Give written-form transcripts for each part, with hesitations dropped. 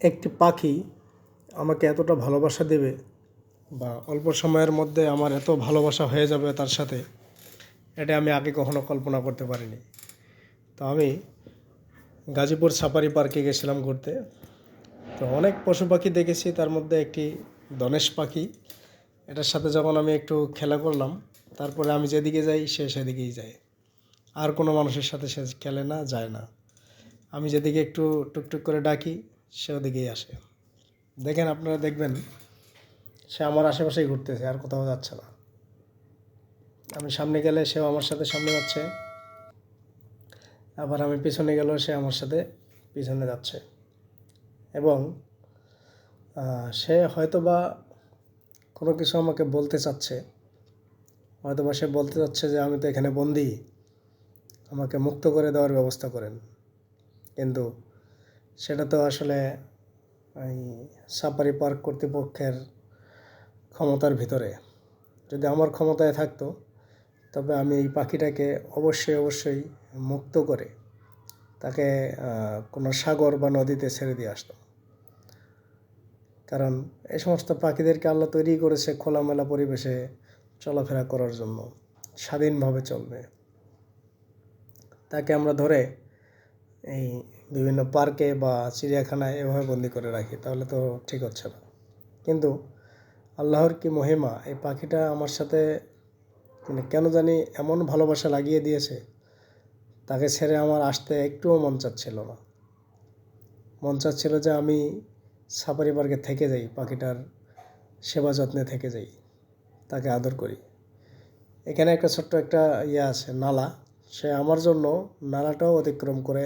একটি পাখি আমাকে এতটা ভালোবাসা দেবে বা অল্প সময়ের মধ্যে আমার এত ভালোবাসা হয়ে যাবে তার সাথে, এটা আমি আগে কখনো কল্পনা করতে পারিনি। তো আমি গাজীপুর সাফারি পার্কে গেছিলাম ঘুরতে। তো অনেক পশু পাখি দেখেছি, তার মধ্যে একটি ধনেশ পাখি। এটার সাথে যখন আমি একটু খেলা করলাম, তারপরে আমি যেদিকে যাই সে সেদিকেই যায়। আর কোনো মানুষের সাথে সে খেলে না, যায় না। আমি যেদিকে একটু টুকটুক করে ডাকি সে ওদিকেই আসে। দেখেন, আপনারা দেখবেন সে আমার আশেপাশেই ঘুরতেছে, আর কোথাও যাচ্ছে না। আমি সামনে গেলে সেও আমার সাথে সামনে যাচ্ছে, আবার আমি পিছনে গেলেও সে আমার সাথে পিছনে যাচ্ছে। এবং সে হয়তোবা কোনো কিছু আমাকে বলতে চাচ্ছে, হয়তোবা সে বলতে চাচ্ছে যে আমি তো এখানে বন্দি, আমাকে মুক্ত করে দেওয়ার ব্যবস্থা করেন। কিন্তু সেটা তো আসলে এই সাফারি পার্ক কর্তৃপক্ষের ক্ষমতার ভিতরে। যদি আমার ক্ষমতায় থাকতো, তবে আমি এই পাখিটাকে অবশ্যই মুক্ত করে তাকে কোনো সাগর বা নদীতে ছেড়ে দিয়ে আসতাম। কারণ এই সমস্ত পাখিদেরকে আল্লাহ তৈরি করেছে খোলামেলা পরিবেশে চলাফেরা করার জন্য, স্বাধীনভাবে চলবে। তাকে আমরা ধরে এই বিভিন্ন পার্কে বা চিড়িয়াখানায় এভাবে বন্দি করে রাখি, তাহলে তো ঠিক হচ্ছে না। কিন্তু আল্লাহর কি মহিমা, এই পাখিটা আমার সাথে কেন জানি এমন ভালোবাসা লাগিয়ে দিয়েছে, তাকে ছেড়ে আমার আসতে একটুও মন চাচ্ছিল না। মন চাচ্ছিল যে আমি সাফারি পার্কে থেকে যাই, পাখিটার সেবা যত্নে থেকে যাই, তাকে আদর করি। এখানে একটা ছোট্ট একটা আছে, নালা। সে আমার জন্য নালাটাও অতিক্রম করে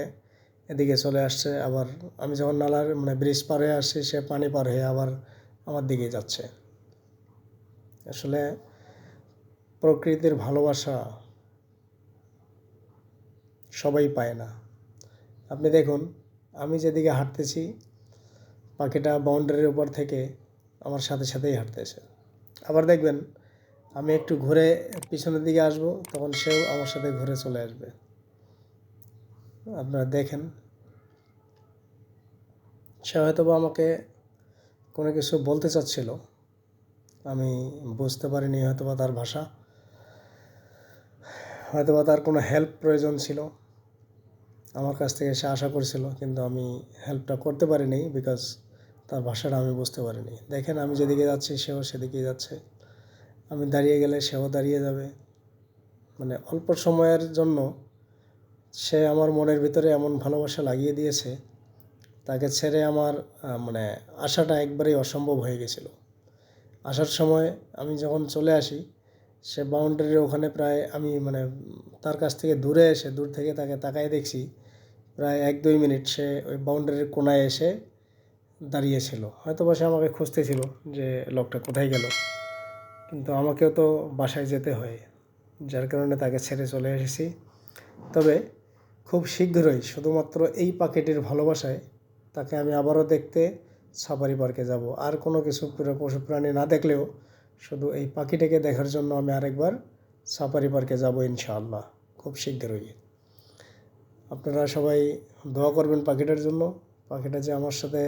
এদিকে চলে আসছে। আবার আমি যখন নালার ব্রিজ পার হয়ে আসছি, সে পানি পার হয়ে আবার আমার দিকে যাচ্ছে। আসলে প্রকৃতির ভালোবাসা সবাই পায় না। আপনি দেখুন, আমি যেদিকে হাঁটতেছি, পাখিটা বাউন্ডারির উপর থেকে আমার সাথেই হাঁটতেছে। আবার দেখবেন আমি একটু ঘুরে পিছনের দিকে আসব, তখন সেও আমার সাথে ঘুরে চলে আসবে। আপনারা দেখেন, সে হয়তোবা আমাকে কোনো কিছু বলতে চাচ্ছিল, আমি বুঝতে পারিনি। হয়তোবা তার ভাষা, হয়তোবা তার কোনো হেল্প প্রয়োজন ছিল, আমার কাছ থেকে সে আশা করছিল, কিন্তু আমি হেল্পটা করতে পারিনি, বিকজ তার ভাষাটা আমি বুঝতে পারিনি। দেখেন, আমি যেদিকে যাচ্ছি সেও সেদিকেই যাচ্ছে, আমি দাঁড়িয়ে গেলে সেও দাঁড়িয়ে যাবে। অল্প সময়ের জন্য সে আমার মনের ভিতরে এমন ভালোবাসা লাগিয়ে দিয়েছে, তাকে ছেড়ে আমার আসাটা একবারেই অসম্ভব হয়ে গেছিলো। আসার সময় আমি যখন চলে আসি, সে বাউন্ডারির ওখানে প্রায় আমি তার কাছ থেকে দূর থেকে তাকে তাকায় দেখছি প্রায় 1-2 মিনিট সে ওই বাউন্ডারির কোনায় এসে দাঁড়িয়েছিল। হয়তো সে আমাকে খুঁজতেছিল যে লোকটা কোথায় গেল, কিন্তু আমাকেও তো বাসায় যেতে হয়, যার কারণে তাকে ছেড়ে চলে এসেছি। তবে খুব শীঘ্রই শুধুমাত্র এই পাখিটির ভালোবাসায় তাকে আমি আবারও দেখতে সাফারি পার্কে যাব। আর কোনো কিছু পশু প্রাণী না দেখলেও শুধু এই পাখিটাকে দেখার জন্য আমি আরেকবার সাফারি পার্কে যাব ইনশাআল্লাহ, খুব শীঘ্রই। আপনারা সবাই দোয়া করবেন পাখিটার জন্য, পাখিটা যে আমার সাথে